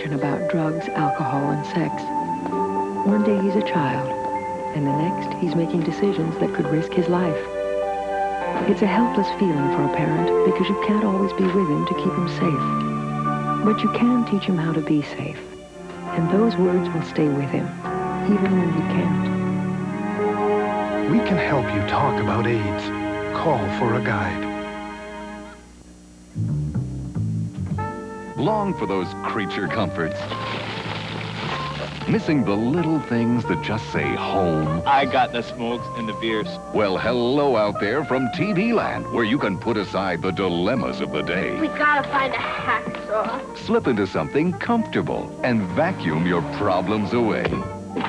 information about drugs, alcohol, and sex. One day he's a child, and the next he's making decisions that could risk his life. It's a helpless feeling for a parent because you can't always be with him to keep him safe. But you can teach him how to be safe, and those words will stay with him, even when he can't. We can help you talk about AIDS. Call for a guide. Long for those creature comforts. Missing the little things that just say home. I got the smokes and the beers. Well, hello out there from TV Land, where you can put aside the dilemmas of the day. We gotta find a hacksaw. Slip into something comfortable and vacuum your problems away.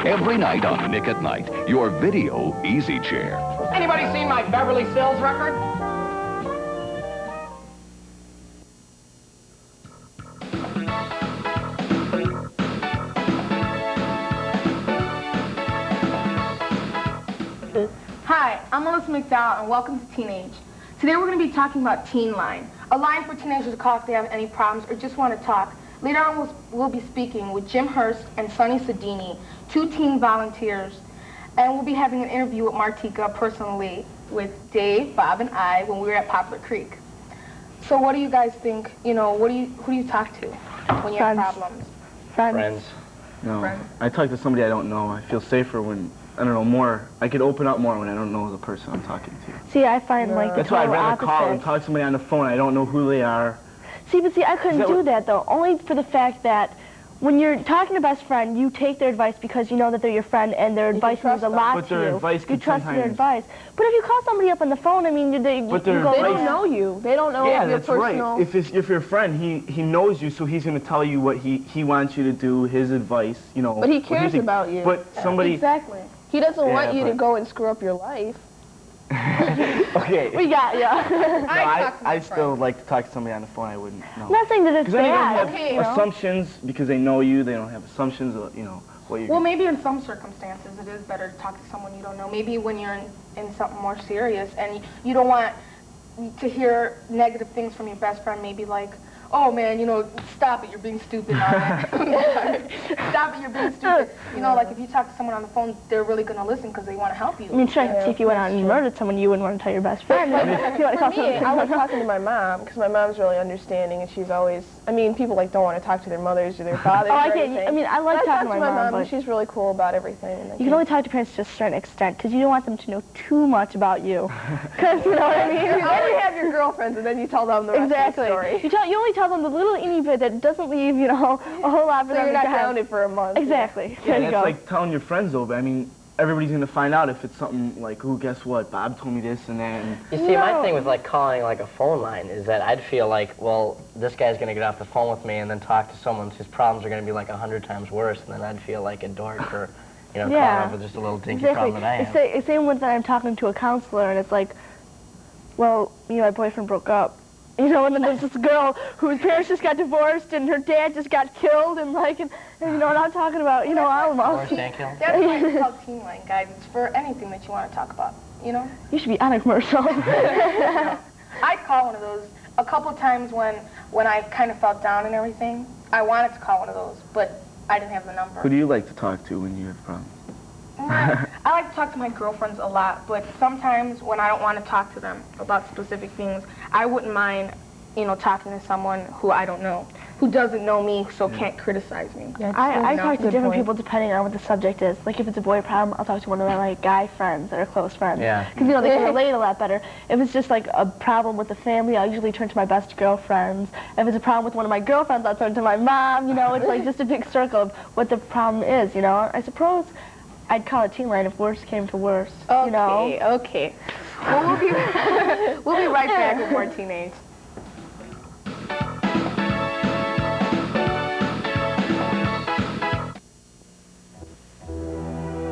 Every night on Nick at Night, your video easy chair. Anybody seen my Beverly Hills record? Hi, I'm Melissa McDowell, and welcome to Teenage. Today we're going to be talking about Teenline, a line for teenagers to call if they have any problems or just want to talk. Later on, we'll be speaking with Jim Hurst and Sonny Sedini, 2 teen volunteers, and we'll be having an interview with Martika personally with Dave, Bob, and I when we were at Poplar Creek. So what do you guys think? You know, who do you talk to when you have problems? Friends. No, Friends. I talk to somebody I don't know. I feel safer when, I don't know, more. I could open up more when I don't know the person I'm talking to. See, I find like the That's why I'd total rather opposite. call and talk to somebody on the phone. I don't know who they are. See, I couldn't that do what- that though, only for the fact that when you're talking to a best friend, you take their advice because you know that they're your friend and their advice means a lot But to their you. advice You can trust their sometimes- advice. But if you call somebody up on the phone, I mean, they their go, advice- don't know you. They don't know Yeah, your that's personal... right. If you're a friend, he knows you, so he's going to tell you what he wants you to do, his advice, you know. But he what cares about you. But somebody... Exactly. He doesn't Yeah, want you to but- go and screw up your life. Okay. We got ya. No, talk to my I still friends. like to talk to somebody on the phone. I wouldn't. No. I'm not saying that it's Because then you bad. don't have Okay, you know. assumptions because they know you. They don't have assumptions of, you know, what you're Well, maybe in some circumstances it is better to talk to someone you don't know. Maybe when you're in something more serious and you don't want to hear negative things from your best friend, maybe like, oh man, you know, stop it, you're being stupid. Stop it, you're being stupid. You know, like if you talk to someone on the phone, they're really going to listen because they want to help you. I mean, sure, if you went out and murdered someone, you wouldn't want to tell your best friend. If you want to call For me, someone, I like talking to my mom because my mom's really understanding and she's always, I mean, people like don't want to talk to their mothers or their fathers Oh, I or can't. anything. I mean, I like But talking talk to my mom, and but she's really cool about everything. And you can only talk to parents to a certain extent because you don't want them to know too much about you. Because you know what I mean. You only have your girlfriends and then you tell them the rest Exactly. of the story. You only tell them the little itty bit that doesn't leave, you know, a whole lot for So them you're to not have. grounded for a month. Exactly. Yeah, There you that's go. like telling your friends though. But I mean, everybody's gonna find out if it's something like, "Ooh, guess what? Bob told me this and that." And You see, my thing with like calling like a phone line is that I'd feel like, well, this guy's gonna get off the phone with me and then talk to someone whose problems are gonna be like 100 times worse, and then I'd feel like a dork for, you know, calling up with just a little dinky problem that I have. It's same with that I'm talking to a counselor and it's like, well, me and my boyfriend broke up. You know, and then there's this girl whose parents just got divorced and her dad just got killed and like, and you know what I'm talking about, you know, almost. That's why it's called Teenline guidance for anything that you want to talk about, you know? You should be on a commercial. I call one of those a couple times when I kind of felt down and everything. I wanted to call one of those, but I didn't have the number. who do you like to talk to when you have problems? I like to talk to my girlfriends a lot, but sometimes when I don't want to talk to them about specific things, I wouldn't mind, you know, talking to someone who I don't know, who doesn't know me, so can't criticize me. I talk to different people depending on what the subject is. Like if it's a boy problem, I'll talk to one of my like guy friends that are close friends. Yeah. Because you know they can relate a lot better. If it's just like a problem with the family, I'll usually turn to my best girlfriends. If it's a problem with one of my girlfriends, I'll turn to my mom. You know, it's like just a big circle of what the problem is. You know, I suppose I'd call it Teenline if worse came to worse. Okay, you know? okay. Well, we'll be right back with more Teenage.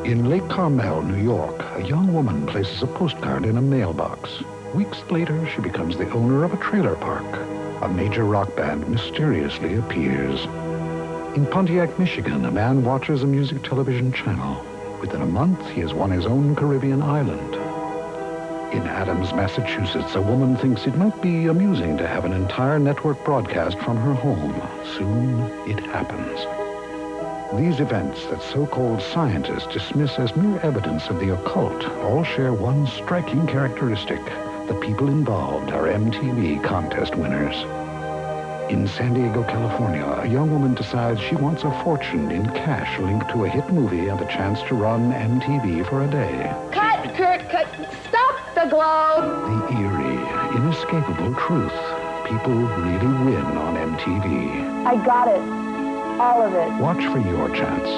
In Lake Carmel, New York, a young woman places a postcard in a mailbox. Weeks later, she becomes the owner of a trailer park. A major rock band mysteriously appears. In Pontiac, Michigan, a man watches a music television channel. Within a month, he has won his own Caribbean island. In Adams, Massachusetts, a woman thinks it might be amusing to have an entire network broadcast from her home. Soon, it happens. These events that so-called scientists dismiss as mere evidence of the occult all share one striking characteristic. The people involved are MTV contest winners. In San Diego, California, a young woman decides she wants a fortune in cash linked to a hit movie and the chance to run MTV for a day. Cut, Kurt, cut. Stop the globe. The eerie, inescapable truth. People really win on MTV. I got it. All of it. Watch for your chance.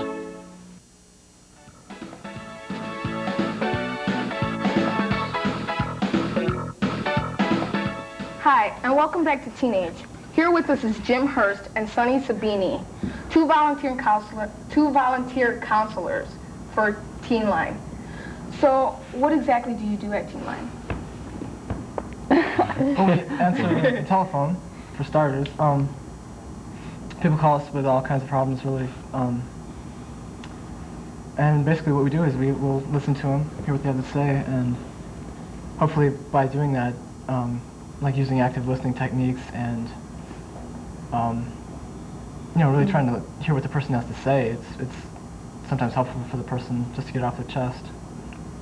Hi, and welcome back to Teenage. Here with us is Jim Hurst and Sonny Sabini, two volunteer counselors for Teenline. So, what exactly do you do at Teenline? Well, we answer the telephone, for starters. People call us with all kinds of problems, really. And basically what we do is we will listen to them, hear what they have to say, and hopefully by doing that, like using active listening techniques and really trying to hear what the person has to say. It's sometimes helpful for the person just to get off their chest.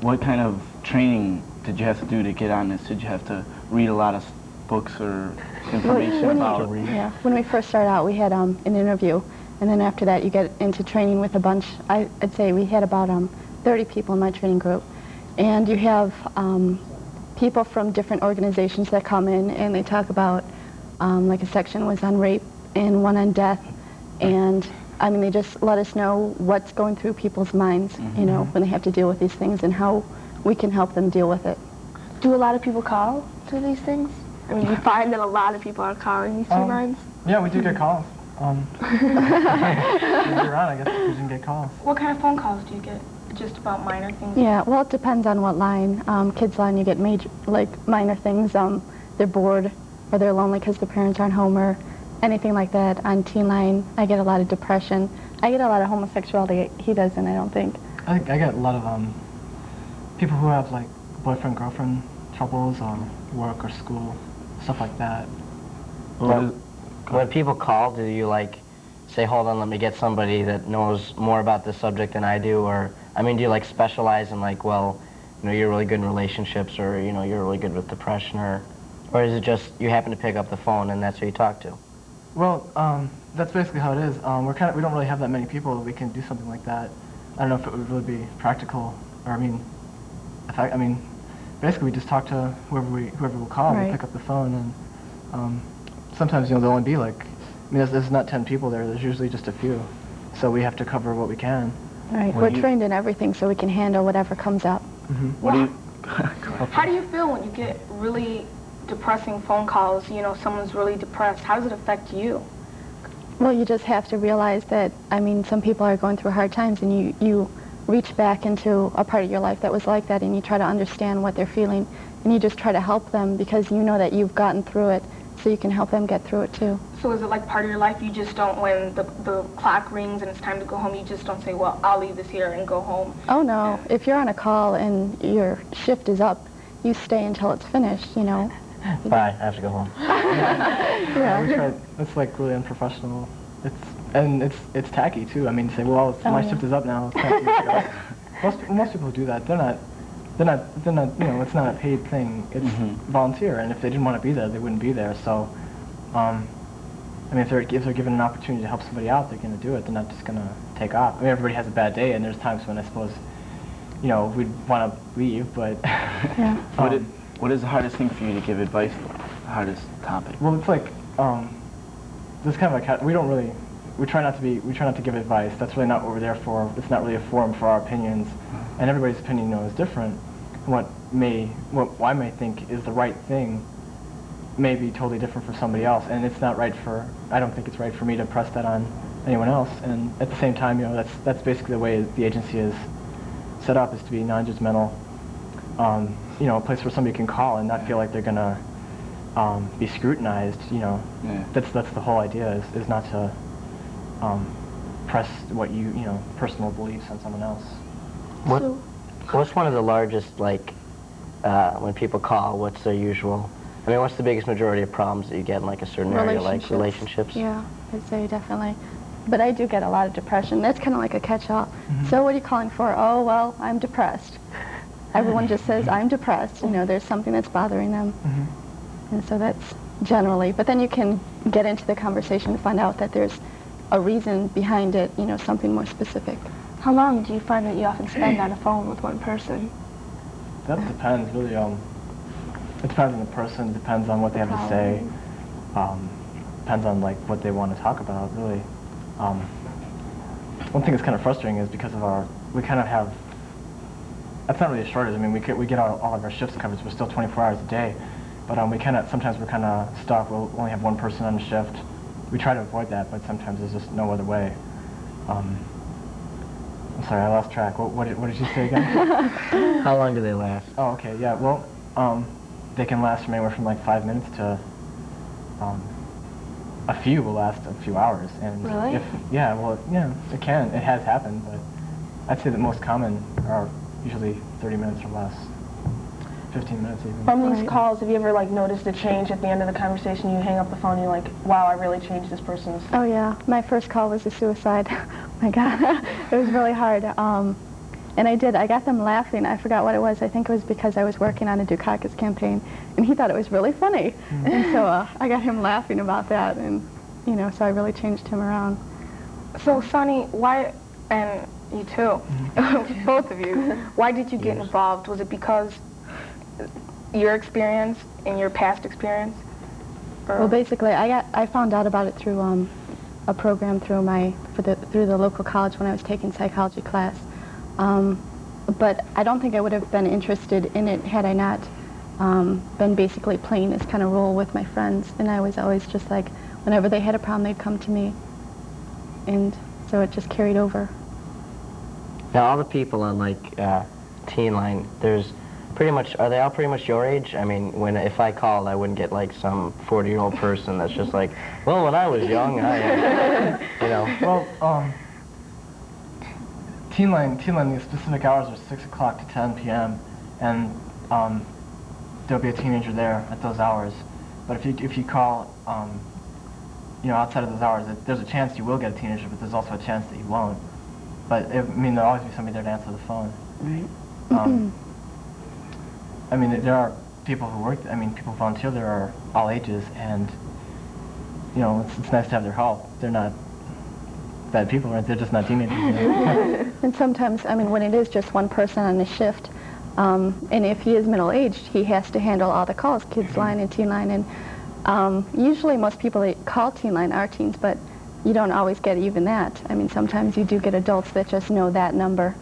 What kind of training did you have to do to get on this? Did you have to read a lot of books or information about? Yeah, when we first started out, we had an interview, and then after that, you get into training with a bunch. I'd say we had about 30 people in my training group, and you have people from different organizations that come in, and they talk about, like a section was on rape and one on death, and I mean, they just let us know what's going through people's minds, you know, when they have to deal with these things and how we can help them deal with it. Do a lot of people call to these things? I mean, you find that a lot of people are calling these two lines? Yeah, we do get calls. Around, I guess we didn't get calls. What kind of phone calls do you get? Just about minor things? Yeah, well, it depends on what line. Kids line, you get major, like minor things. They're bored or they're lonely because their parents aren't home or anything like that. On teen line, I get a lot of depression. I get a lot of homosexuality. He doesn't, I don't think. I get a lot of people who have like boyfriend, girlfriend troubles or work or school, stuff like that. When people call, do you like say, hold on, let me get somebody that knows more about this subject than I do? Or, I mean, do you like specialize in like, well, you know, you're really good in relationships, or, you know, you're really good with depression, or is it just you happen to pick up the phone and that's who you talk to? Well, that's basically how it is. We don't really have that many people that we can do something like that. I don't know if it would really be practical, or I mean, basically we just talk to whoever will call. Right. We pick up the phone, and sometimes, you know, there'll only be like, I mean, there's not 10 people there. There's usually just a few, so we have to cover what we can. Right. We're trained in everything, so we can handle whatever comes up. Mm-hmm. How do you feel when you get really depressing phone calls? You know, someone's really depressed. How does it affect you? Well, you just have to realize that, I mean, some people are going through hard times, and you reach back into a part of your life that was like that, and you try to understand what they're feeling, and you just try to help them because you know that you've gotten through it, so you can help them get through it too. So is it like part of your life? You just don't, when the clock rings and it's time to go home, you just don't say, well, I'll leave this here and go home? Oh no, if you're on a call and your shift is up, you stay until it's finished, you know. Bye, I have to go home. Yeah. It's like really unprofessional. It's tacky too. I mean, to say, well, my shift is up now. It's time for me to go. Most people who do that, they're not. You know, it's not a paid thing. It's volunteer, and if they didn't want to be there, they wouldn't be there. So, I mean, if they're given an opportunity to help somebody out, they're going to do it. They're not just going to take off. I mean, everybody has a bad day, and there's times when I suppose, you know, we'd want to leave, but. Yeah. What is the hardest thing for you to give advice for? The hardest topic? Well, it's like, this kind of like, we try not to give advice. That's really not what we're there for. It's not really a forum for our opinions, and everybody's opinion, you know, is different. What I may think is the right thing may be totally different for somebody else, and it's not right I don't think it's right for me to press that on anyone else. And at the same time, you know, that's basically the way the agency is set up, is to be non-judgmental. You know, a place where somebody can call and not feel like they're gonna be scrutinized. You know, that's the whole idea, is not to press what you know, personal beliefs on someone else. What's one of the largest like when people call, what's their usual? I mean, what's the biggest majority of problems that you get in like a certain area, like relationships? Yeah, I'd say definitely. But I do get a lot of depression. That's kind of like a catch-all. So what are you calling for? Oh, well, I'm depressed. Everyone just says, I'm depressed. You know, there's something that's bothering them. And so that's generally. But then you can get into the conversation and find out that there's a reason behind it, you know, something more specific. How long do you find that you often spend on a phone with one person? That depends, really. It depends on the person, depends on what they have to say, depends on like what they want to talk about, really. One thing that's kind of frustrating is because of we kind of have, that's not really a shortage. I mean, we get all of our shifts covered, so we're still 24 hours a day, but sometimes we're kind of stuck. We'll only have one person on the shift. We try to avoid that, but sometimes there's just no other way. I'm sorry, I lost track. What did you say again? How long do they last? Oh, okay, yeah, well, they can last from anywhere from like 5 minutes to, a few will last a few hours. And really? Yeah, it can. It has happened, but I'd say the most common are usually 30 minutes or less. 15 minutes even. From these calls, have you ever like noticed a change at the end of the conversation? You hang up the phone and you're like, wow, I really changed this person's... Oh yeah, my first call was a suicide. My God, it was really hard. And I got them laughing. I forgot what it was. I think it was because I was working on a Dukakis campaign, and he thought it was really funny. And so I got him laughing about that, and you know, so I really changed him around. So Sonny, why, and you too, both of you, why did you get involved? Was it because your experience and your past experience? Or? Well, basically, I found out about it through a program through the local college when I was taking psychology class. But I don't think I would have been interested in it had I not been basically playing this kind of role with my friends. And I was always just like, whenever they had a problem, they'd come to me. And so it just carried over. Now, all the people on like Teenline, are they all pretty much your age? I mean, if I called, I wouldn't get like some 40-year-old person that's just like, well, when I was young, you know. Well, Teenline, the specific hours are 6 o'clock to 10 p.m. and there'll be a teenager there at those hours. But if you call, you know, outside of those hours, there's a chance you will get a teenager, but there's also a chance that you won't. But I mean, there'll always be somebody there to answer the phone. Right. I mean, there are people who work. I mean, people volunteer there are all ages, and you know, it's nice to have their help. They're not bad people, right? They're just not teenagers. You know? And sometimes, I mean, when it is just one person on the shift, and if he is middle-aged, he has to handle all the calls, Kids Line and Teen Line, and usually most people that call Teen Line are teens, but you don't always get even that. I mean, sometimes you do get adults that just know that number.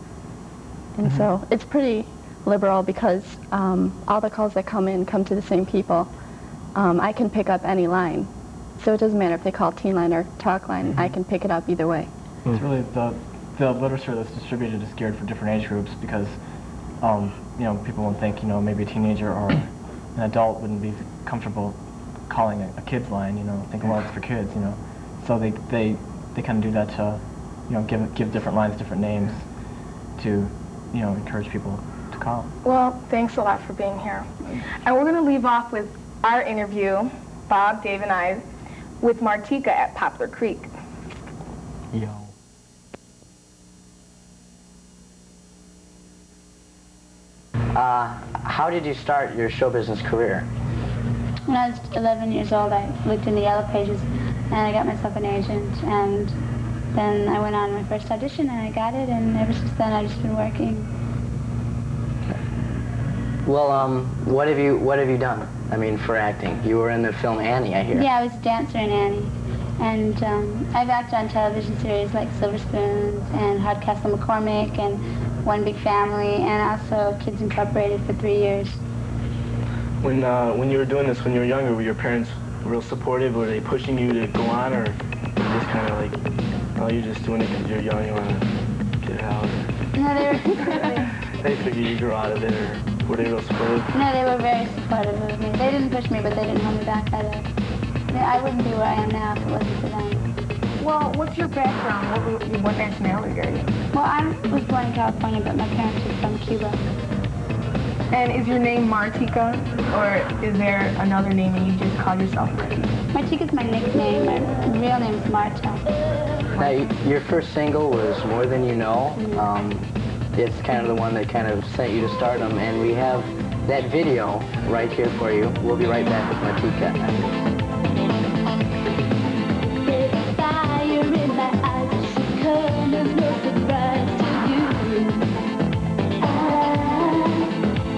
And so it's pretty liberal because all the calls that come in come to the same people. I can pick up any line. So it doesn't matter if they call Teen Line or Talk Line, I can pick it up either way. It's really the literature that's distributed is geared for different age groups because you know, people won't think, you know, maybe a teenager or an adult wouldn't be comfortable calling a kid's line, you know, thinking, well, it's for kids, you know. So they kind of do that to, you know, give different lines different names to, you know, encourage people to call. Well, thanks a lot for being here. And we're going to leave off with our interview, Bob, Dave, and I, with Martika at Poplar Creek. Yo. How did you start your show business career? When I was 11 years old, I looked in the Yellow Pages and I got myself an agent, and then I went on my first audition and I got it, and ever since then I've just been working. Well, what have you done? I mean, for acting. You were in the film Annie, I hear. Yeah, I was a dancer in Annie. And I've acted on television series like Silver Spoons and Hardcastle McCormick and One Big Family, and also Kids Incorporated for 3 years. When you were doing this when you were younger, were your parents real supportive? Were they pushing you to go on, or just kind of like, oh, you're just doing it because you're young, you want to get it out? No, they were... They figured you'd grow out of it, or were they real supportive? No, they were very supportive of me. They didn't push me, but they didn't hold me back either. I wouldn't be where I am now if it wasn't for them. Well, what's your background? What nationality are you? Well, I was born in California, but my parents are from Cuba. And is your name Martika, or is there another name and you just call yourself Martika? Martika's my nickname. My real name is Marta. Now, your first single was More Than You Know. It's kind of the one that kind of sent you to stardom, and we have that video right here for you. We'll be right back with Martika. There's fire in my eyes. She comes as no surprise to you.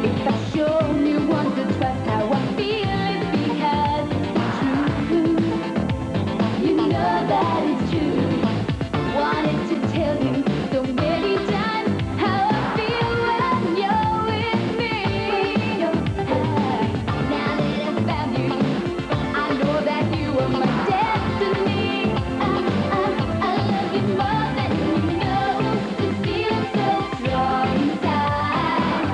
If I show you once or twice how I feel, it's because it's true. You know that it's true. Wanted to tell you so many times how I feel when you're with me. Now that I found you, I know that you are my destiny. I love you more than you know. This feeling so strong inside.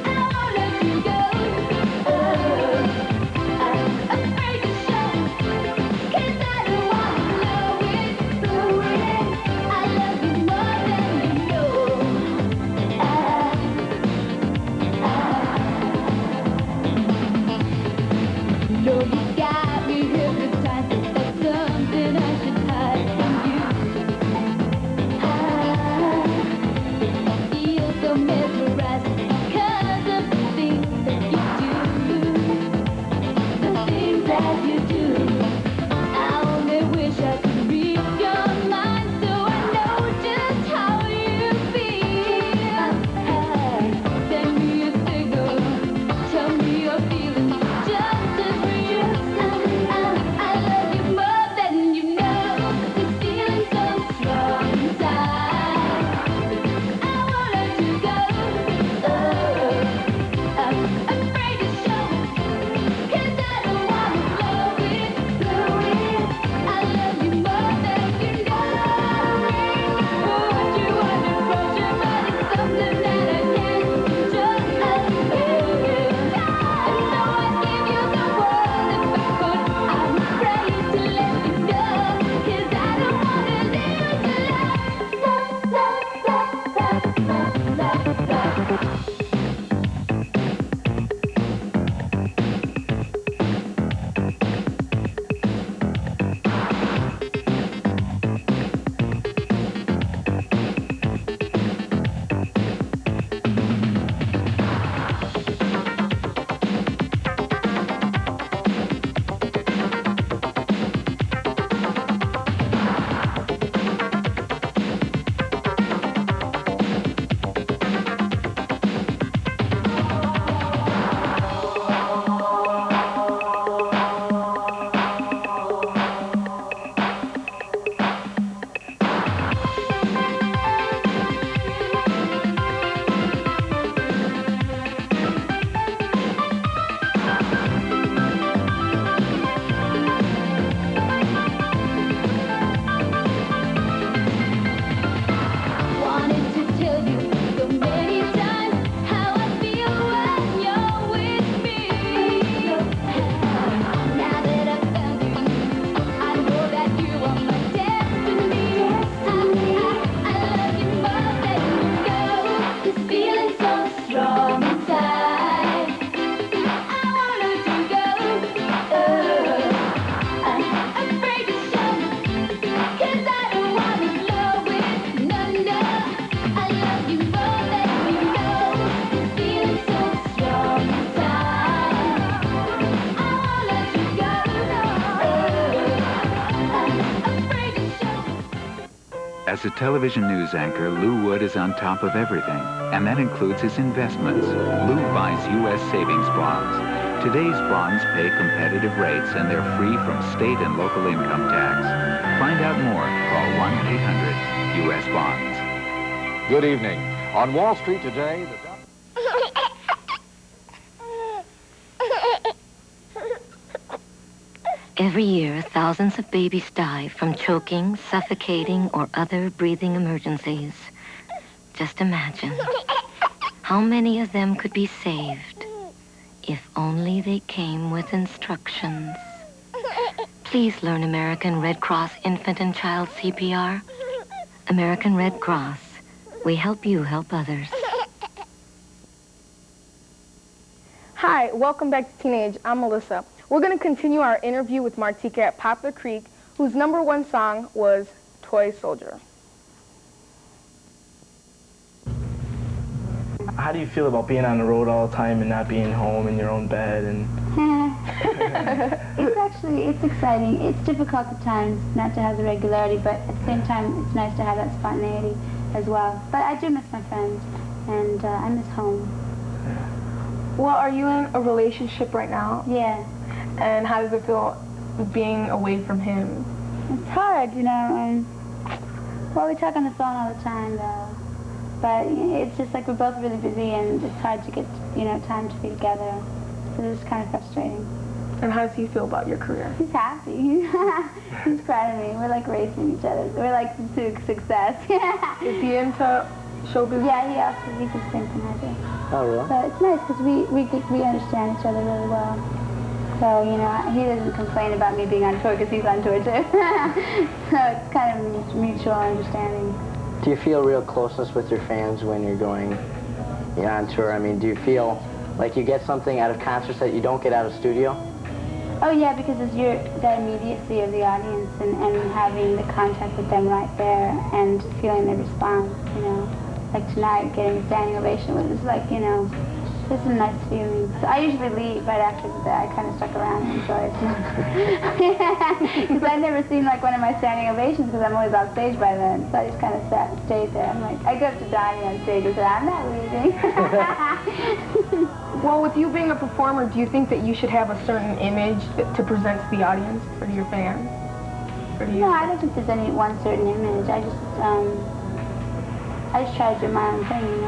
I won't let you go. I'm afraid to show, 'cause I don't wanna blow it. I love you more than you know. Lord, you got me hypnotized. That's something I should hide from you. I feel so mesmerized because of the things that you do. The things that you do. I only wish I could read your mind so I know just how you feel. Send me a signal, tell me your feelings just as real. I love you more than you know. This feeling so strong inside. I won't let you go. I'm afraid to show, 'cause I don't wanna blow it. I love you more than you know. Put you under pressure, but it's something that I can't control. I know I'd give you the world if I could. I'm afraid to let you go, 'cause I don't wanna lose your love. Wanted to tell you so many times how I feel when you're with me. Now that I found you, I know that you are my destiny. I love you more than you know. This feeling so strong inside. I won't let you go. I'm afraid to show, 'cause I don't wanna blow it. No. I love you more than you know. This feeling so strong inside. I won't let you go. I'm afraid to show. As a television news anchor, Lou Wood is on top of everything, and that includes his investments. Lou buys U.S. savings bonds. Today's bonds pay competitive rates, and they're free from state and local income tax. Find out more. Call 1-800-US-BONDS. Good evening. On Wall Street today, Every year, thousands of babies die from choking, suffocating, or other breathing emergencies. Just imagine how many of them could be saved if only they came with instructions. Please learn American Red Cross Infant and Child CPR. American Red Cross. We help you help others. Hi, welcome back to Teenage. I'm Melissa. We're going to continue our interview with Martika at Poplar Creek, whose #1 song was Toy Soldier. How do you feel about being on the road all the time and not being home in your own bed? And It's exciting. It's difficult at times not to have the regularity, but at the same time, it's nice to have that spontaneity as well. But I do miss my friends, and I miss home. Well, are you in a relationship right now? Yeah. And how does it feel being away from him? It's hard, you know. Well, we talk on the phone all the time, though. But it's just like we're both really busy, and it's hard to get, time to be together. So it's kind of frustrating. And how does he feel about your career? He's happy. He's proud of me. We're like racing each other. We're like to success. Is he into showbiz? Yeah, he can sing and I do. Oh, really? So it's nice because we understand each other really well. So, he doesn't complain about me being on tour because he's on tour too. So it's kind of mutual understanding. Do you feel real closeness with your fans when you're going on tour? I mean, do you feel like you get something out of concerts that you don't get out of studio? Oh yeah, because it's the immediacy of the audience and having the contact with them right there and feeling their response, Like tonight, getting a standing ovation was just like, it's a nice feeling. So I usually leave right after that. I kind of stuck around and enjoyed it. Because I've never seen like one of my standing ovations because I'm always off stage by then. So I just kind of stayed there. I'm like, I go up to Donnie on stage and said, I'm not leaving. Well, with you being a performer, do you think that you should have a certain image to present to the audience or to your fans? No, I don't think there's any one certain image. I just try to do my own thing,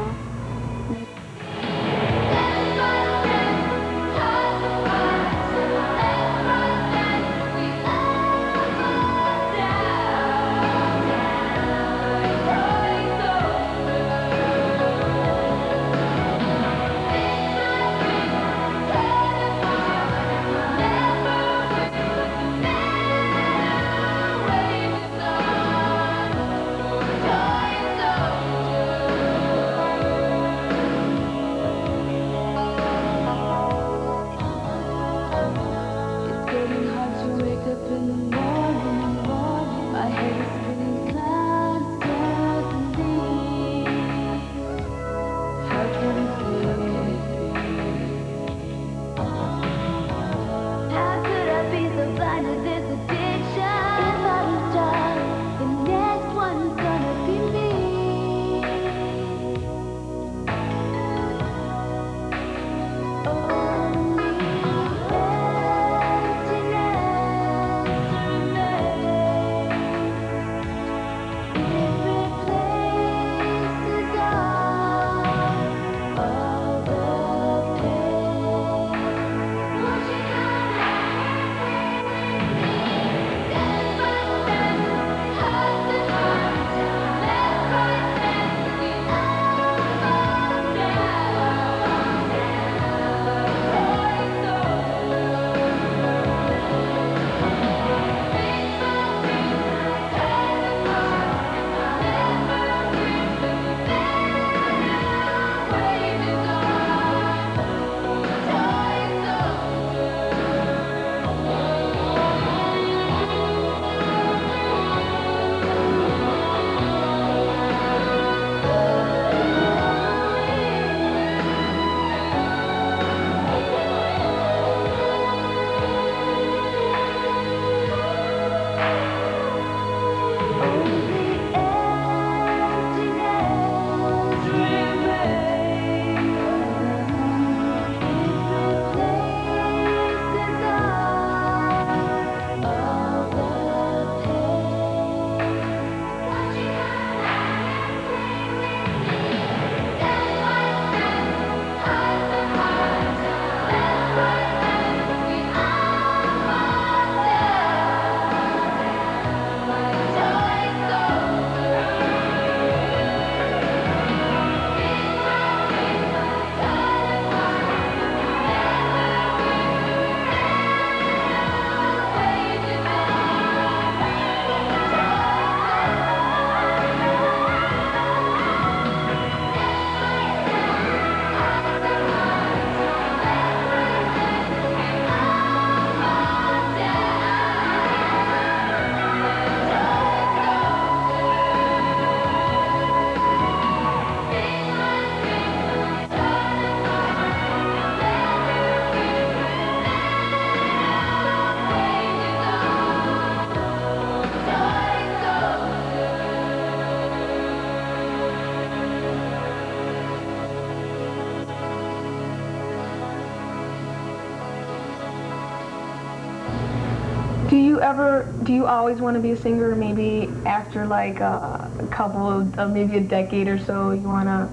Do you always want to be a singer, or maybe after like a couple of, maybe a decade or so, you want to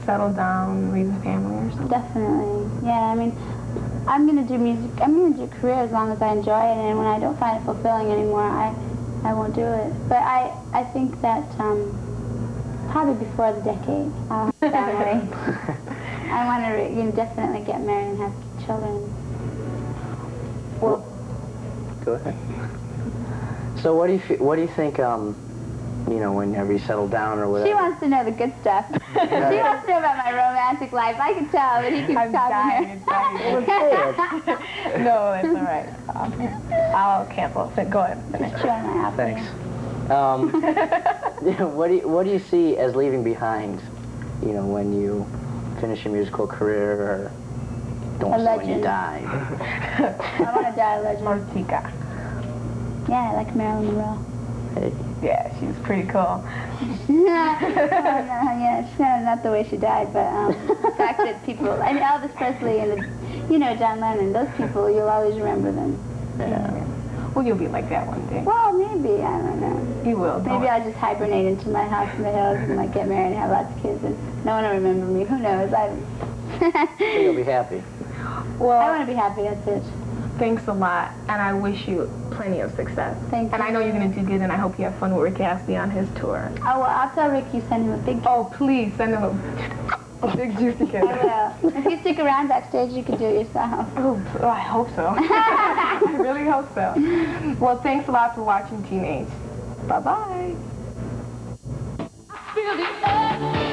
settle down, raise a family or something? Definitely. Yeah, I mean, I'm going to do music, I'm going to do a career as long as I enjoy it, and when I don't find it fulfilling anymore, I won't do it. But I think that probably before the decade, I'll have a family. I want to definitely get married and have children. Well, go ahead. So what do you think, whenever you settle down or whatever? She wants to know the good stuff. She wants to know about my romantic life. I can tell, but he keeps talking to her. No, that's all right. I'll cancel. Go ahead. Finish. Thanks. What do you see as leaving behind, when you finish your musical career, or don't say when you die? I want to die a legend. Martika. Yeah, I like Marilyn Monroe. Hey. Yeah, she's pretty cool. Yeah, she's kind of not the way she died, but the fact that people, and Elvis Presley and John Lennon, those people, you'll always remember them. Yeah. Well, you'll be like that one day. Well, maybe, I don't know. You will. Maybe I'll just hibernate into my house in the hills and like get married and have lots of kids, and no one will remember me. Who knows? So you'll be happy. Well, I want to be happy. That's it. Thanks a lot, and I wish you plenty of success. Thank you. And I know you're going to do good, and I hope you have fun with Rick Astley on his tour. Oh, well, I'll tell Rick you send him a big... Oh, please, send him a big juicy kiss. I will. If you stick around backstage, you can do it yourself. Oh, I hope so. I really hope so. Well, thanks a lot for watching Teenage. Bye-bye. Feel the earth.